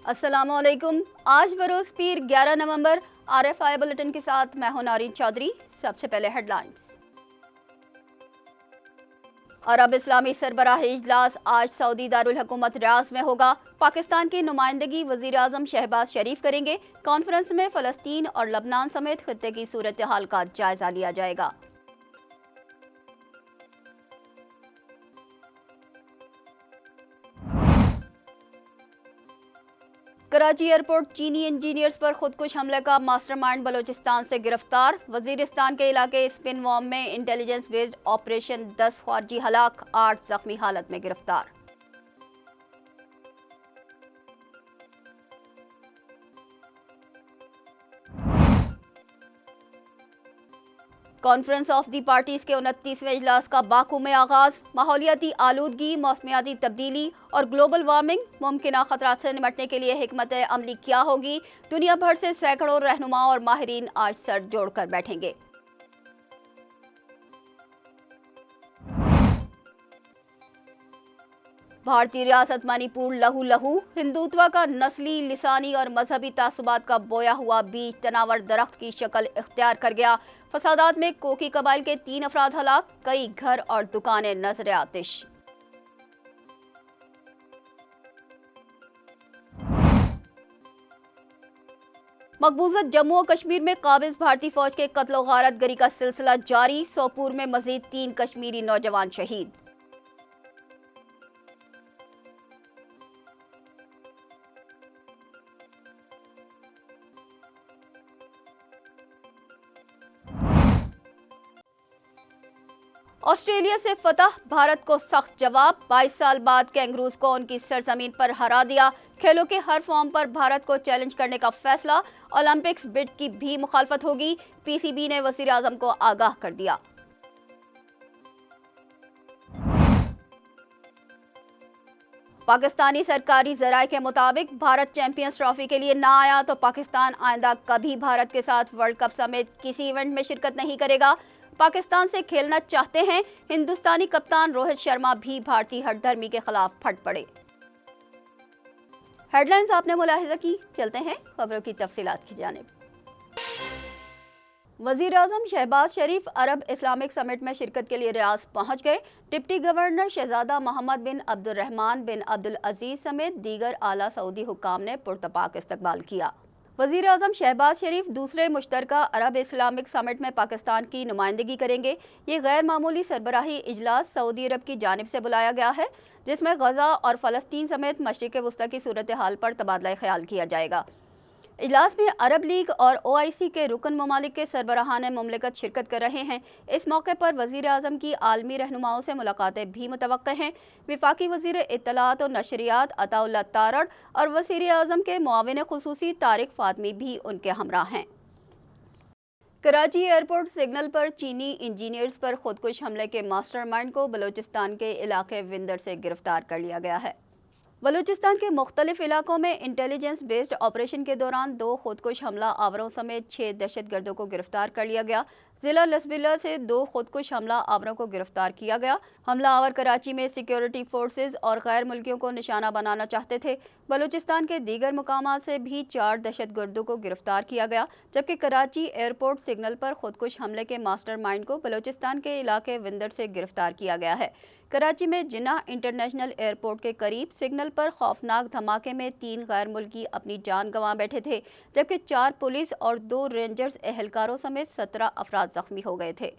السلام علیکم۔ آج بروز پیر 11 نومبر RFI بلٹن کے ساتھ میں ہوں نارین چودھری۔ سب سے پہلے ہیڈ لائنز۔ عرب اسلامی سربراہ اجلاس آج سعودی دارالحکومت ریاض میں ہوگا۔ پاکستان کی نمائندگی وزیر اعظم شہباز شریف کریں گے۔ کانفرنس میں فلسطین اور لبنان سمیت خطے کی صورتحال کا جائزہ لیا جائے گا۔ کراچی ایئرپورٹ چینی انجینئرز پر خودکش حملے کا ماسٹر مائنڈ بلوچستان سے گرفتار۔ وزیرستان کے علاقے اسپن وام میں انٹیلیجنس بیسڈ آپریشن 10 خارجی ہلاک، 8 زخمی حالت میں گرفتار۔ کانفرنس آف دی پارٹیز کے 29ویں اجلاس کا باکو میں آغاز۔ ماحولیاتی آلودگی، موسمیاتی تبدیلی اور گلوبل وارمنگ، ممکنہ خطرات سے نمٹنے کے لیے حکمت عملی کیا ہوگی؟ دنیا بھر سے سینکڑوں رہنما اور ماہرین آج سر جوڑ کر بیٹھیں گے۔ بھارتی ریاست منی پور لہو لہو، ہندوتوا کا نسلی، لسانی اور مذہبی تعصبات کا بویا ہوا بیج تناور درخت کی شکل اختیار کر گیا۔ فسادات میں کوکی قبائل کے 3 افراد ہلاک، کئی گھر اور دکانیں نذر آتش۔ مقبوضہ جموں و کشمیر میں قابض بھارتی فوج کے قتل و غارت گری کا سلسلہ جاری۔ سوپور میں مزید 3 کشمیری نوجوان شہید۔ آسٹریلیا سے فتح، بھارت کو سخت جواب۔ 22 سال بعد کینگروز کو ان کی سرزمین پر ہرا دیا۔ کھیلوں کے ہر فارم پر بھارت کو چیلنج کرنے کا فیصلہ۔ اولمپکس بڈ کی بھی مخالفت ہوگی، PCB نے وزیر اعظم کو آگاہ کر دیا۔ پاکستانی سرکاری ذرائع کے مطابق بھارت چیمپئنز ٹرافی کے لیے نہ آیا تو پاکستان آئندہ کبھی بھارت کے ساتھ ورلڈ کپ سمیت کسی ایونٹ میں شرکت نہیں کرے گا۔ پاکستان سے کھیلنا چاہتے ہیں، ہندوستانی کپتان روہت شرما بھی بھارتی ہٹ دھرمی کے خلاف پھٹ پڑے۔ ہیڈ لائنز آپ نے ملاحظہ کی، چلتے ہیں خبروں کی تفصیلات کی جانب۔ وزیر اعظم شہباز شریف عرب اسلامک سمٹ میں شرکت کے لیے ریاض پہنچ گئے۔ ڈپٹی گورنر شہزادہ محمد بن عبد الرحمن بن عبد العزیز سمیت دیگر اعلیٰ سعودی حکام نے پرتپاک استقبال کیا۔ وزیر اعظم شہباز شریف دوسرے مشترکہ عرب اسلامک سمٹ میں پاکستان کی نمائندگی کریں گے۔ یہ غیر معمولی سربراہی اجلاس سعودی عرب کی جانب سے بلایا گیا ہے، جس میں غزہ اور فلسطین سمیت مشرق وسطیٰ کی صورتحال پر تبادلہ خیال کیا جائے گا۔ اجلاس میں عرب لیگ اور OIC کے رکن ممالک کے سربراہان مملکت شرکت کر رہے ہیں۔ اس موقع پر وزیر اعظم کی عالمی رہنماؤں سے ملاقاتیں بھی متوقع ہیں۔ وفاقی وزیر اطلاعات و نشریات عطا اللہ تارڑ اور وزیر اعظم کے معاون خصوصی طارق فاطمی بھی ان کے ہمراہ ہیں۔ کراچی ایئرپورٹ سگنل پر چینی انجینئرز پر خودکش حملے کے ماسٹر مائنڈ کو بلوچستان کے علاقے وندر سے گرفتار کر لیا گیا ہے۔ بلوچستان کے مختلف علاقوں میں انٹیلیجنس بیسڈ آپریشن کے دوران 2 خودکش حملہ آوروں سمیت 6 دہشت گردوں کو گرفتار کر لیا گیا۔ ضلع لسبیلا سے 2 خودکش حملہ آوروں کو گرفتار کیا گیا۔ حملہ آور کراچی میں سیکیورٹی فورسز اور غیر ملکیوں کو نشانہ بنانا چاہتے تھے۔ بلوچستان کے دیگر مقامات سے بھی 4 دہشت گردوں کو گرفتار کیا گیا، جبکہ کراچی ایئرپورٹ سگنل پر خودکش حملے کے ماسٹر مائنڈ کو بلوچستان کے علاقے وندر سے گرفتار کیا گیا ہے۔ کراچی میں جناح انٹرنیشنل ایئرپورٹ کے قریب سگنل پر خوفناک دھماکے میں 3 غیر ملکی اپنی جان گنوا بیٹھے تھے، جبکہ 4 پولیس اور 2 رینجرز اہلکاروں سمیت 17 افراد زخمی ہو گئے تھے۔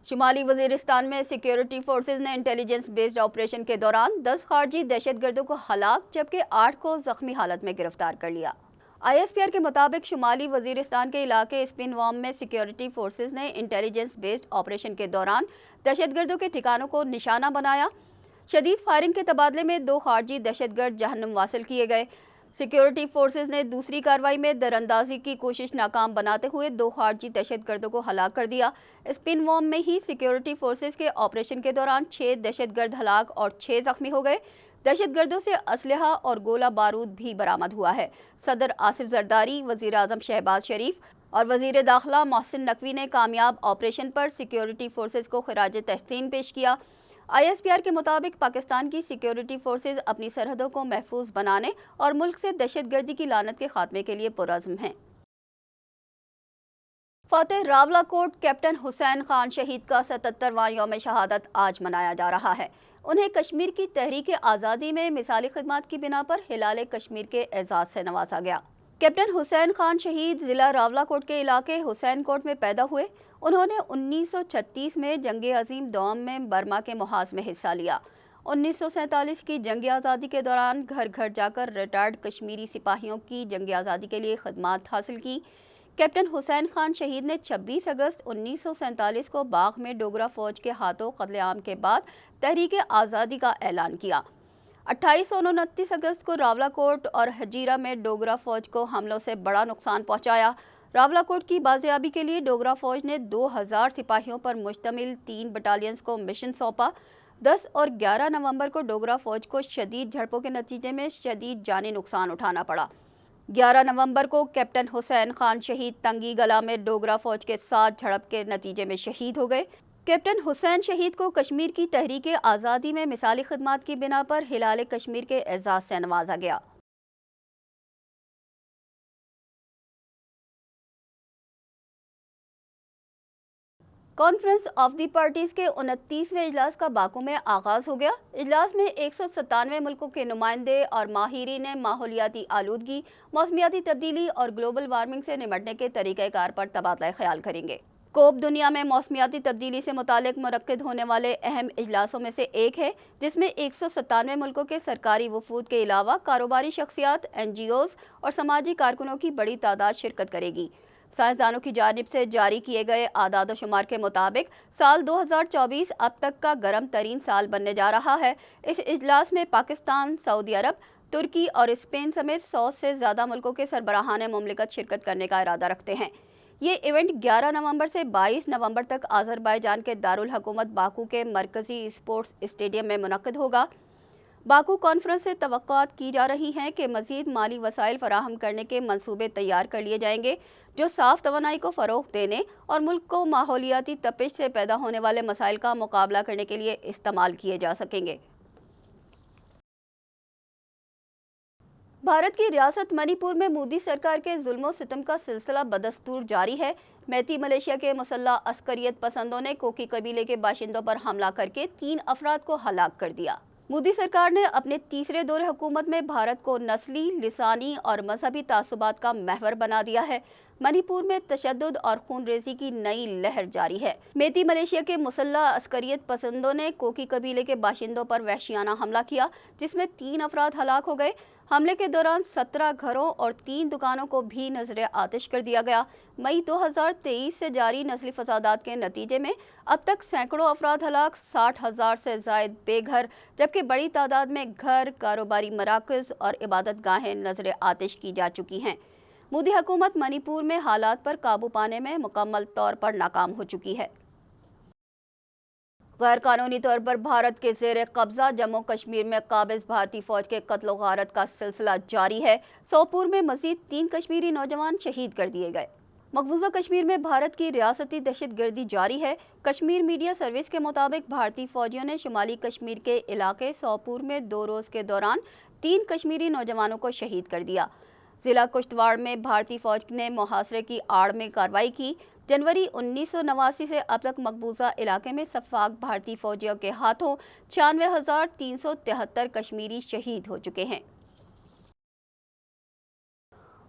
شمالی وزیرستان میں سیکیورٹی فورسز نے انٹیلیجنس بیسڈ آپریشن کے دوران 10 خارجی دہشت گردوں کو ہلاک جبکہ 8 کو زخمی حالت میں گرفتار کر لیا۔ ISPR کے مطابق شمالی وزیرستان کے علاقے اسپن وام میں سیکیورٹی فورسز نے انٹیلیجنس بیسڈ آپریشن کے دوران دہشت گردوں کے ٹھکانوں کو نشانہ بنایا۔ شدید فائرنگ کے تبادلے میں 2 خارجی دہشت گرد جہنم واصل کیے گئے۔ سیکیورٹی فورسز نے دوسری کارروائی میں دراندازی کی کوشش ناکام بناتے ہوئے 2 خارجی دہشت گردوں کو ہلاک کر دیا۔ اسپن وام میں ہی سیکیورٹی فورسز کے آپریشن کے دوران 6 دہشت گرد ہلاک اور 6 زخمی ہو گئے۔ دہشت گردوں سے اسلحہ اور گولہ بارود بھی برآمد ہوا ہے۔ صدر آصف زرداری، وزیر اعظم شہباز شریف اور وزیر داخلہ محسن نقوی نے کامیاب آپریشن پر سیکیورٹی فورسز کو خراج تحسین پیش کیا۔ ISPR کے مطابق پاکستان کی سیکیورٹی فورسز اپنی سرحدوں کو محفوظ بنانے اور ملک سے دہشت گردی کی لعنت کے خاتمے کے لیے پرعزم ہیں۔ فاتح راولہ کوٹ کیپٹن حسین خان شہید کا 77واں یوم شہادت آج منایا جا رہا ہے۔ انہیں کشمیر کی تحریک آزادی میں مثالی خدمات کی بنا پر ہلال کشمیر کے اعزاز سے نوازا گیا۔ کیپٹن حسین خان شہید ضلع راولہ کوٹ کے علاقے حسین کوٹ میں پیدا ہوئے۔ انہوں نے 1936 میں جنگ عظیم دوم میں برما کے محاذ میں حصہ لیا۔ 1947 کی جنگ آزادی کے دوران گھر گھر جا کر ریٹائرڈ کشمیری سپاہیوں کی جنگ آزادی کے لیے خدمات حاصل کی۔ کیپٹن حسین خان شہید نے 26 اگست 1947 کو باغ میں ڈوگرا فوج کے ہاتھوں قتل عام کے بعد تحریک آزادی کا اعلان کیا۔ 28 اور 29 اگست کو راولہ کوٹ اور ہجیرہ میں ڈوگرا فوج کو حملوں سے بڑا نقصان پہنچایا۔ راولہ کوٹ کی بازیابی کے لیے ڈوگرا فوج نے 2000 سپاہیوں پر مشتمل 3 بٹالینز کو مشن سونپا۔ 10 اور 11 نومبر کو ڈوگرا فوج کو شدید جھڑپوں کے نتیجے میں شدید جانی نقصان اٹھانا پڑا۔ 11 نومبر کو کیپٹن حسین خان شہید تنگی گلا میں ڈوگرا فوج کے ساتھ جھڑپ کے نتیجے میں شہید ہو گئے۔ کیپٹن حسین شہید کو کشمیر کی تحریک آزادی میں مثالی خدمات کی بنا پر ہلال کشمیر کے اعزاز سے نوازا گیا۔ کانفرنس آف دی پارٹیز کے 29ویں اجلاس کا باکو میں آغاز ہو گیا۔ اجلاس میں 197 ملکوں کے نمائندے اور ماہرین ماحولیاتی آلودگی، موسمیاتی تبدیلی اور گلوبل وارمنگ سے نمٹنے کے طریقہ کار پر تبادلہ خیال کریں گے۔ کوپ دنیا میں موسمیاتی تبدیلی سے متعلق منعقد ہونے والے اہم اجلاسوں میں سے ایک ہے، جس میں 197 ملکوں کے سرکاری وفود کے علاوہ کاروباری شخصیات، NGOs اور سماجی کارکنوں کی بڑی تعداد شرکت کرے گی۔ سائنسدانوں کی جانب سے جاری کیے گئے اعداد و شمار کے مطابق سال 2024 اب تک کا گرم ترین سال بننے جا رہا ہے۔ اس اجلاس میں پاکستان، سعودی عرب، ترکی اور اسپین سمیت 100 سے زیادہ ملکوں کے سربراہان مملکت شرکت کرنے کا ارادہ رکھتے ہیں۔ یہ ایونٹ 11 نومبر سے 22 نومبر تک آذربائیجان کے دارالحکومت باکو کے مرکزی اسپورٹس اسٹیڈیم میں منعقد ہوگا۔ باکو کانفرنس سے توقعات کی جا رہی ہیں کہ مزید مالی وسائل فراہم کرنے کے منصوبے تیار کر لیے جائیں گے، جو صاف توانائی کو فروغ دینے اور ملک کو ماحولیاتی تپش سے پیدا ہونے والے مسائل کا مقابلہ کرنے کے لیے استعمال کیے جا سکیں گے۔ بھارت کی ریاست منی پور میں مودی سرکار کے ظلم و ستم کا سلسلہ بدستور جاری ہے۔ میتی ملیشیا کے مسلح عسکریت پسندوں نے کوکی قبیلے کے باشندوں پر حملہ کر کے 3 افراد کو ہلاک کر دیا۔ مودی سرکار نے اپنے تیسرے دور حکومت میں بھارت کو نسلی، لسانی اور مذہبی تعصبات کا محور بنا دیا ہے۔ منی پور میں تشدد اور خون ریزی کی نئی لہر جاری ہے۔ میتی ملیشیا کے مسلح عسکریت پسندوں نے کوکی قبیلے کے باشندوں پر وحشیانہ حملہ کیا، جس میں 3 افراد ہلاک ہو گئے۔ حملے کے دوران 17 گھروں اور 3 دکانوں کو بھی نذر آتش کر دیا گیا۔ مئی 2023 سے جاری نسلی فسادات کے نتیجے میں اب تک سینکڑوں افراد ہلاک، 60,000 سے زائد بے گھر، جبکہ بڑی تعداد میں گھر، کاروباری مراکز اور عبادت گاہیں نذر آتش کی جا چکی ہیں۔ مودی حکومت منی پور میں حالات پر قابو پانے میں مکمل طور پر ناکام ہو چکی ہے۔ غیر قانونی طور پر بھارت کے زیر قبضہ جموں کشمیر میں قابض بھارتی فوج کے قتل و غارت کا سلسلہ جاری ہے۔ سوپور میں مزید 3 کشمیری نوجوان شہید کر دیے گئے۔ مقبوضہ کشمیر میں بھارت کی ریاستی دہشت گردی جاری ہے۔ کشمیر میڈیا سروس کے مطابق بھارتی فوجیوں نے شمالی کشمیر کے علاقے سوپور میں 2 روز کے دوران 3 کشمیری نوجوانوں کو شہید کر دیا۔ ضلع کشتواڑ میں بھارتی فوج نے محاصرے کی آڑ میں کارروائی کی۔ جنوری 1989 سے اب تک مقبوضہ علاقے میں سفاک بھارتی فوجیوں کے ہاتھوں 96,373 کشمیری شہید ہو چکے ہیں۔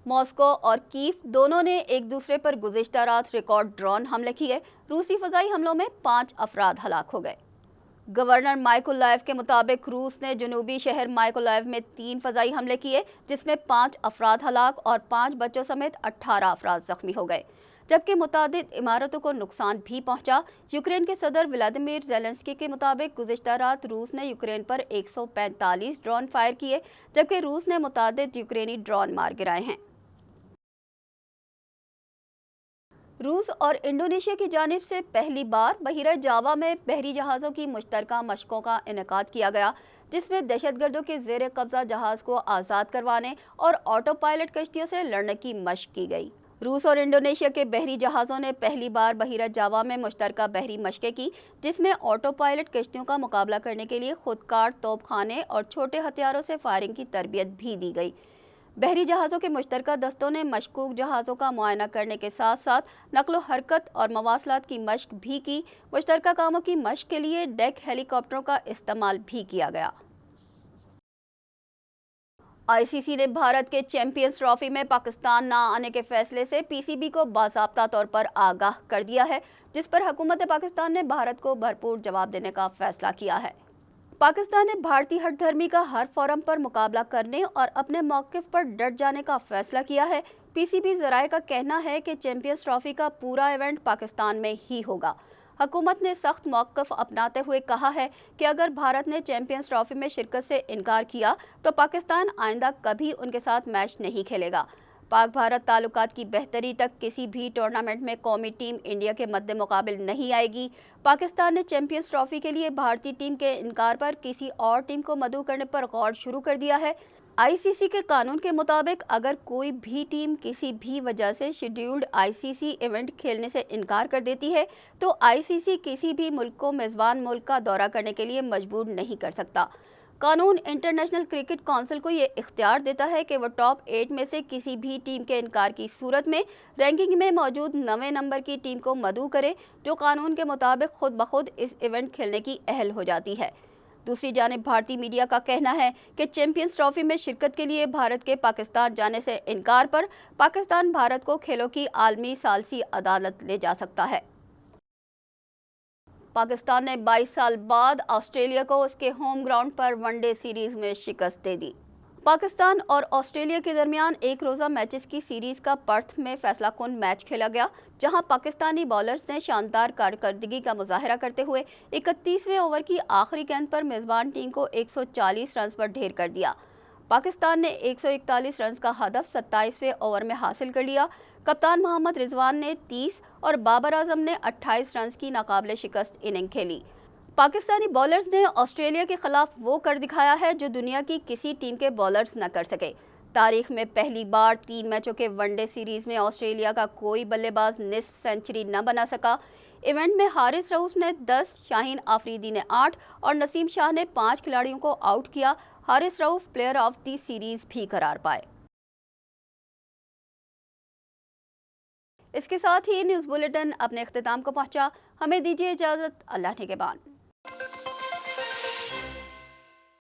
ماسکو اور کیف دونوں نے ایک دوسرے پر گزشتہ رات ریکارڈ ڈرون حملے کیے۔ روسی فضائی حملوں میں 5 افراد ہلاک ہو گئے۔ گورنر مائکولائیو کے مطابق روس نے جنوبی شہر مائکولائیو میں 3 فضائی حملے کیے، جس میں 5 افراد ہلاک اور 5 بچوں سمیت 18 افراد زخمی ہو گئے، جبکہ متعدد عمارتوں کو نقصان بھی پہنچا۔ یوکرین کے صدر ولادیمیر زیلنسکی کے مطابق گزشتہ رات روس نے یوکرین پر 145 ڈرون فائر کیے، جبکہ روس نے متعدد یوکرینی ڈرون مار گرائے ہیں۔ روس اور انڈونیشیا کی جانب سے پہلی بار بحیرہ جاوا میں بحری جہازوں کی مشترکہ مشقوں کا انعقاد کیا گیا، جس میں دہشت گردوں کے زیر قبضہ جہاز کو آزاد کروانے اور آٹو پائلٹ کشتیوں سے لڑنے کی مشق کی گئی۔ روس اور انڈونیشیا کے بحری جہازوں نے پہلی بار بحیرہ جاوا میں مشترکہ بحری مشقیں کی، جس میں آٹو پائلٹ کشتیوں کا مقابلہ کرنے کے لیے خودکار توپ خانے اور چھوٹے ہتھیاروں سے فائرنگ کی تربیت بھی دی گئی۔ بحری جہازوں کے مشترکہ دستوں نے مشکوک جہازوں کا معائنہ کرنے کے ساتھ ساتھ نقل و حرکت اور مواصلات کی مشق بھی کی۔ مشترکہ کاموں کی مشق کے لیے ڈیک ہیلی کاپٹروں کا استعمال بھی کیا گیا۔ آئی سی سی نے بھارت کے چیمپئنز ٹرافی میں پاکستان نہ آنے کے فیصلے سے پی سی بی کو باضابطہ طور پر آگاہ کر دیا ہے، جس پر حکومت پاکستان نے بھارت کو بھرپور جواب دینے کا فیصلہ کیا ہے۔ پاکستان نے بھارتی ہٹ دھرمی کا ہر فورم پر مقابلہ کرنے اور اپنے موقف پر ڈٹ جانے کا فیصلہ کیا ہے۔ پی سی بی ذرائع کا کہنا ہے کہ چیمپئنز ٹرافی کا پورا ایونٹ پاکستان میں ہی ہوگا۔ حکومت نے سخت موقف اپناتے ہوئے کہا ہے کہ اگر بھارت نے چیمپئنز ٹرافی میں شرکت سے انکار کیا تو پاکستان آئندہ کبھی ان کے ساتھ میچ نہیں کھیلے گا۔ پاک بھارت تعلقات کی بہتری تک کسی بھی ٹورنامنٹ میں قومی ٹیم انڈیا کے مد مقابل نہیں آئے گی۔ پاکستان نے چیمپئنز ٹرافی کے لیے بھارتی ٹیم کے انکار پر کسی اور ٹیم کو مدعو کرنے پر غور شروع کر دیا ہے۔ آئی سی سی کے قانون کے مطابق اگر کوئی بھی ٹیم کسی بھی وجہ سے شیڈیولڈ آئی سی سی ایونٹ کھیلنے سے انکار کر دیتی ہے تو آئی سی سی کسی بھی ملک کو میزبان ملک کا دورہ کرنے کے لیے مجبور نہیں کر سکتا۔ قانون انٹرنیشنل کرکٹ کونسل کو یہ اختیار دیتا ہے کہ وہ ٹاپ 8 میں سے کسی بھی ٹیم کے انکار کی صورت میں رینکنگ میں موجود 9ویں نمبر کی ٹیم کو مدعو کرے، جو قانون کے مطابق خود بخود اس ایونٹ کھیلنے کی اہل ہو جاتی ہے۔ دوسری جانب بھارتی میڈیا کا کہنا ہے کہ چیمپئنز ٹرافی میں شرکت کے لیے بھارت کے پاکستان جانے سے انکار پر پاکستان بھارت کو کھیلوں کی عالمی ثالثی عدالت لے جا سکتا ہے۔ پاکستان نے 22 سال بعد آسٹریلیا کو اس کے ہوم گراؤنڈ پر ون ڈے سیریز میں شکست دے دی۔ پاکستان اور آسٹریلیا کے درمیان ایک روزہ میچز کی سیریز کا پرتھ میں فیصلہ کن میچ کھیلا گیا، جہاں پاکستانی بالرز نے شاندار کارکردگی کا مظاہرہ کرتے ہوئے 31ویں اوور کی آخری گیند پر میزبان ٹیم کو 140 رنز پر ڈھیر کر دیا۔ پاکستان نے 141 رنز کا ہدف 27ویں اوور میں حاصل کر لیا۔ کپتان محمد رضوان نے 30 اور بابر اعظم نے 28 رنز کی ناقابل شکست اننگ کھیلی۔ پاکستانی بالرز نے آسٹریلیا کے خلاف وہ کر دکھایا ہے جو دنیا کی کسی ٹیم کے بالرز نہ کر سکے۔ تاریخ میں پہلی بار 3 میچوں کے ون ڈے سیریز میں آسٹریلیا کا کوئی بلے باز نصف سنچری نہ بنا سکا۔ ایونٹ میں حارث رؤف نے 10، شاہین آفریدی نے 8 اور نسیم شاہ نے 5 کھلاڑیوں کو آؤٹ کیا۔ حارث رؤف پلیئر آف دی سیریز بھی قرار پائے۔ اس کے ساتھ ہی نیوز بلیٹن اپنے اختتام کو پہنچا۔ ہمیں دیجیے اجازت، اللہ نگہبان۔